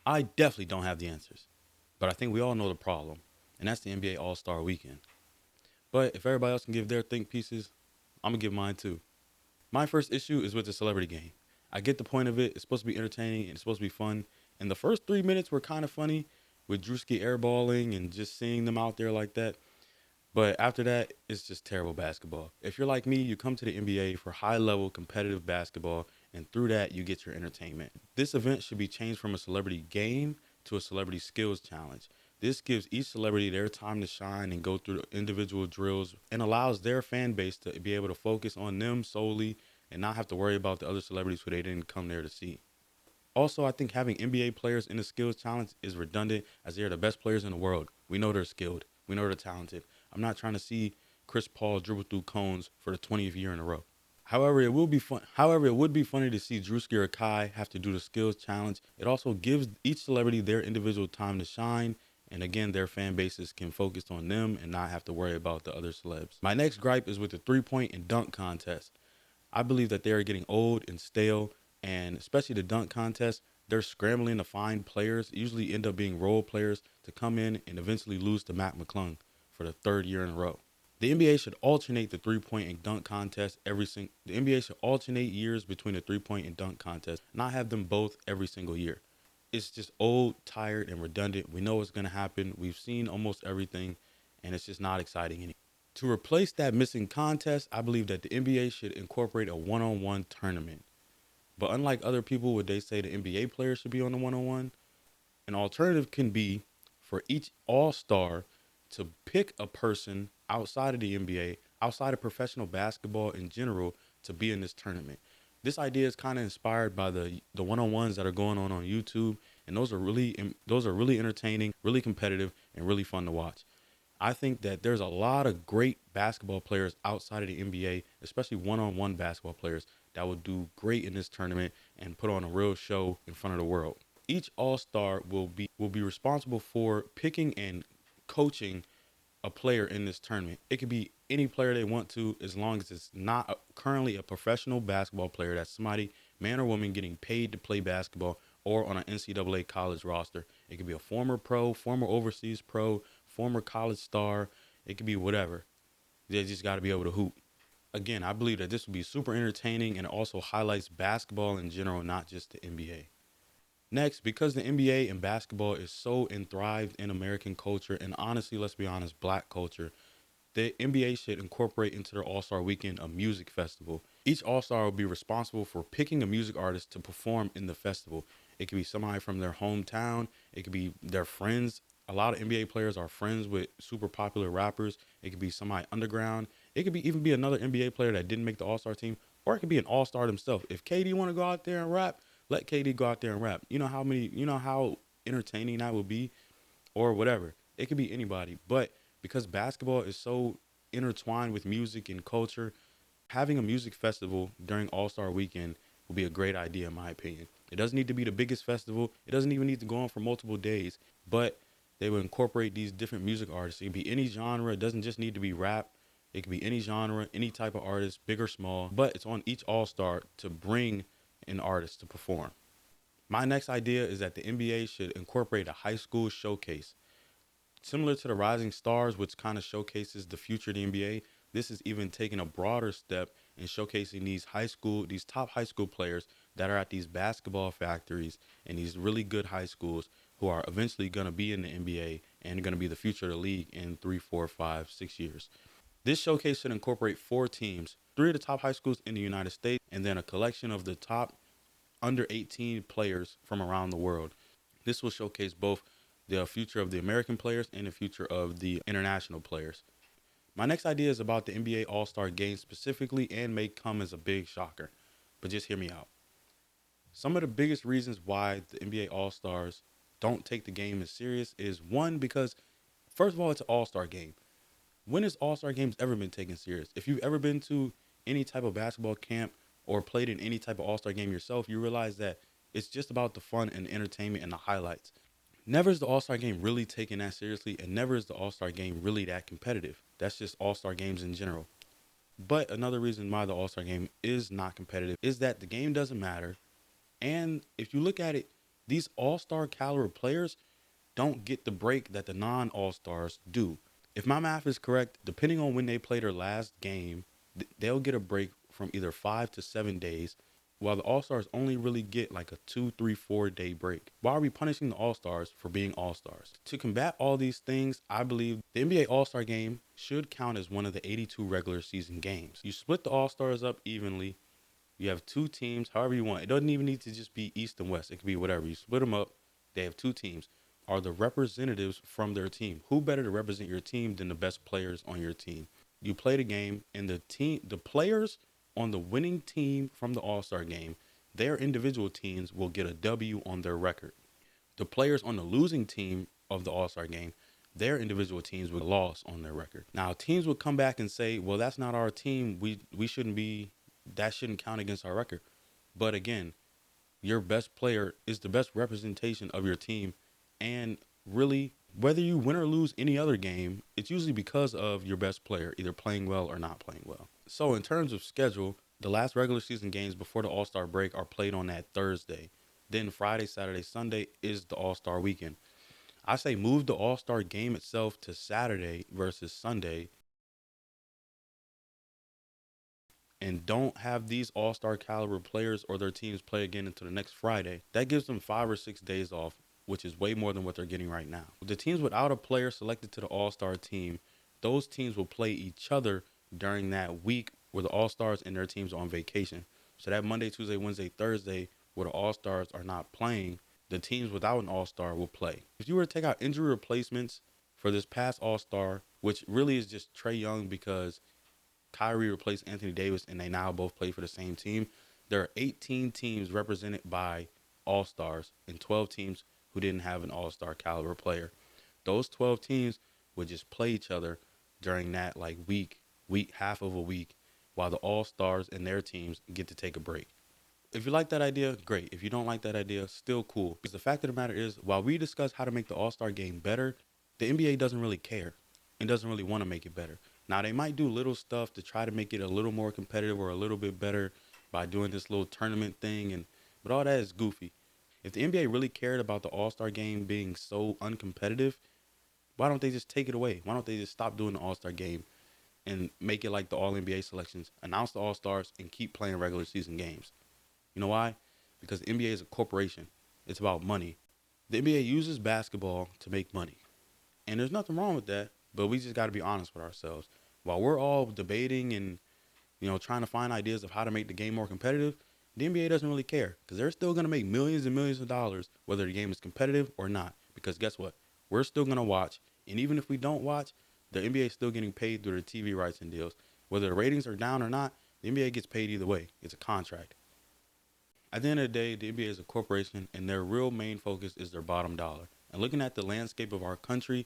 I definitely don't have the answers, but I think we all know the problem, and that's the NBA All Star Weekend. But if everybody else can give their think pieces, I'm gonna give mine too. My first issue is with the celebrity game. I get the point of it. It's supposed to be entertaining and it's supposed to be fun. And the first 3 minutes were kind of funny with Drewski airballing and just seeing them out there like that. But after that, it's just terrible basketball. If you're like me, you come to the NBA for high level competitive basketball, and through that, you get your entertainment. This event should be changed from a celebrity game to a celebrity skills challenge. This gives each celebrity their time to shine and go through the individual drills and allows their fan base to be able to focus on them solely and not have to worry about the other celebrities who they didn't come there to see. Also, I think having NBA players in the skills challenge is redundant as they are the best players in the world. We know they're skilled. We know they're talented. I'm not trying to see Chris Paul dribble through cones for the 20th year in a row. However, it will be fun. However, it would be funny to see Drewski or Kai have to do the skills challenge. It also gives each celebrity their individual time to shine, and again, their fan bases can focus on them and not have to worry about the other celebs. My next gripe is with the 3 point and dunk contest. I believe that they are getting old and stale, and especially the dunk contest, they're scrambling to find players, usually end up being role players, to come in and eventually lose to Matt McClung for the third year in a row. The NBA should alternate the 3 point and dunk contest The NBA should alternate years between the 3 point and dunk contest, not have them both every single year. It's just old, tired, and redundant. We know what's going to happen. We've seen almost everything, and it's just not exciting anymore. To replace that missing contest, I believe that the NBA should incorporate a one-on-one tournament. But unlike other people where they say the NBA players should be on the one-on-one, an alternative can be for each all-star to pick a person outside of the NBA, outside of professional basketball in general, to be in this tournament. This idea is kind of inspired by the one-on-ones that are going on YouTube, and those are really entertaining, really competitive, and really fun to watch. I think that there's a lot of great basketball players outside of the NBA, especially one-on-one basketball players that would do great in this tournament and put on a real show in front of the world. Each All-Star will be responsible for picking and coaching a player in this tournament. It could be any player they want to, as long as it's not currently a professional basketball player. That's somebody, man or woman, getting paid to play basketball or on an NCAA college roster. It could be a former pro, former overseas pro, former college star. It could be whatever. They just got to be able to hoop. Again, I believe that this will be super entertaining and it also highlights basketball in general, not just the NBA. Next, because the NBA and basketball is so enthrived in American culture and honestly, let's be honest, black culture, the NBA should incorporate into their All Star weekend a music festival. Each All Star will be responsible for picking a music artist to perform in the festival. It could be somebody from their hometown, it could be their friends. A lot of NBA players are friends with super popular rappers. It could be somebody underground. It could be even be another NBA player that didn't make the All Star team, or it could be an All Star himself. If KD want to go out there and rap, let KD go out there and rap. You know how entertaining that would be, or whatever. It could be anybody. But because basketball is so intertwined with music and culture, having a music festival during All Star Weekend would be a great idea, in my opinion. It doesn't need to be the biggest festival. It doesn't even need to go on for multiple days. But they would incorporate these different music artists. It can be any genre. It doesn't just need to be rap. It can be any genre, any type of artist, big or small. But it's on each All Star to bring an artist to perform. My next idea is that the NBA should incorporate a high school showcase. Similar to the Rising Stars, which kind of showcases the future of the NBA, this is even taking a broader step in showcasing these top high school players that are at these basketball factories and these really good high schools who are eventually going to be in the NBA and going to be the future of the league in 3, 4, 5, 6 years. This showcase should incorporate four teams, three of the top high schools in the United States, and then a collection of the top under 18 players from around the world. This will showcase both the future of the American players and the future of the international players. My next idea is about the NBA All Star game specifically and may come as a big shocker, but just hear me out. Some of the biggest reasons why the NBA All Stars don't take the game as serious is one, because first of all, it's an All Star game. When has All Star games ever been taken serious? If you've ever been to any type of basketball camp or played in any type of All Star game yourself, you realize that it's just about the fun and entertainment and the highlights. Never is the All Star game really taken that seriously, and never is the All Star game really that competitive. That's just All Star games in general. But another reason why the All Star game is not competitive is that the game doesn't matter. And if you look at it, These all-star caliber players don't get the break that the non-all-stars do. If my math is correct, depending on when they play their last game, they'll get a break from either 5 to 7 days, while the all-stars only really get like a 2, 3, 4 day break. Why are we punishing the all-stars for being all-stars? To combat all these things, I believe the NBA All-Star Game should count as one of the 82 regular season games. You split the all-stars up evenly. You have 2 teams, however you want. It doesn't even need to just be East and West. It could be whatever. You split them up. They have 2 teams. Are the representatives from their team? Who better to represent your team than the best players on your team? You play the game, and the players on the winning team from the All-Star Game, their individual teams will get a W on their record. The players on the losing team of the All-Star Game, their individual teams will loss on their record. Now, teams would come back and say, well, that's not our team. We shouldn't be, that shouldn't count against our record. But again, your best player is the best representation of your team. And really, whether you win or lose any other game, it's usually because of your best player, either playing well or not playing well. So in terms of schedule, the last regular season games before the All-Star break are played on that Thursday. Then Friday, Saturday, Sunday is the All-Star weekend. I say move the All-Star game itself to Saturday versus Sunday, and don't have these all-star caliber players or their teams play again until the next Friday. That gives them 5 or 6 days off, which is way more than what they're getting right now. The teams without a player selected to the all-star team, those teams will play each other during that week where the all-stars and their teams are on vacation. So that Monday, Tuesday, Wednesday, Thursday, where the all-stars are not playing, the teams without an all-star will play. If you were to take out injury replacements for this past all-star, which really is just Trae Young because Kyrie replaced Anthony Davis and they now both play for the same team, there are 18 teams represented by all-stars and 12 teams who didn't have an all-star caliber player. Those 12 teams would just play each other during that like week, half of a week, while the all-stars and their teams get to take a break. If you like that idea, great. If you don't like that idea, still cool. Because the fact of the matter is, while we discuss how to make the all-star game better, the NBA doesn't really care and doesn't really want to make it better. Now, they might do little stuff to try to make it a little more competitive or a little bit better by doing this little tournament thing, but all that is goofy. If the NBA really cared about the All-Star game being so uncompetitive, why don't they just take it away? Why don't they just stop doing the All-Star game and make it like the All-NBA selections, announce the All-Stars, and keep playing regular season games? You know why? Because the NBA is a corporation. It's about money. The NBA uses basketball to make money. And there's nothing wrong with that, but we just got to be honest with ourselves. While we're all debating and, trying to find ideas of how to make the game more competitive, the NBA doesn't really care because they're still going to make millions and millions of dollars whether the game is competitive or not. Because guess what? We're still going to watch. And even if we don't watch, the NBA is still getting paid through their TV rights and deals. Whether the ratings are down or not, the NBA gets paid either way. It's a contract. At the end of the day, the NBA is a corporation, and their real main focus is their bottom dollar. And looking at the landscape of our country,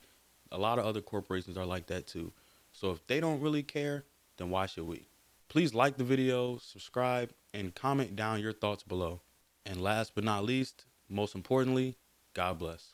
a lot of other corporations are like that too. So if they don't really care, then why should we? Please like the video, subscribe, and comment down your thoughts below. And last but not least, most importantly, God bless.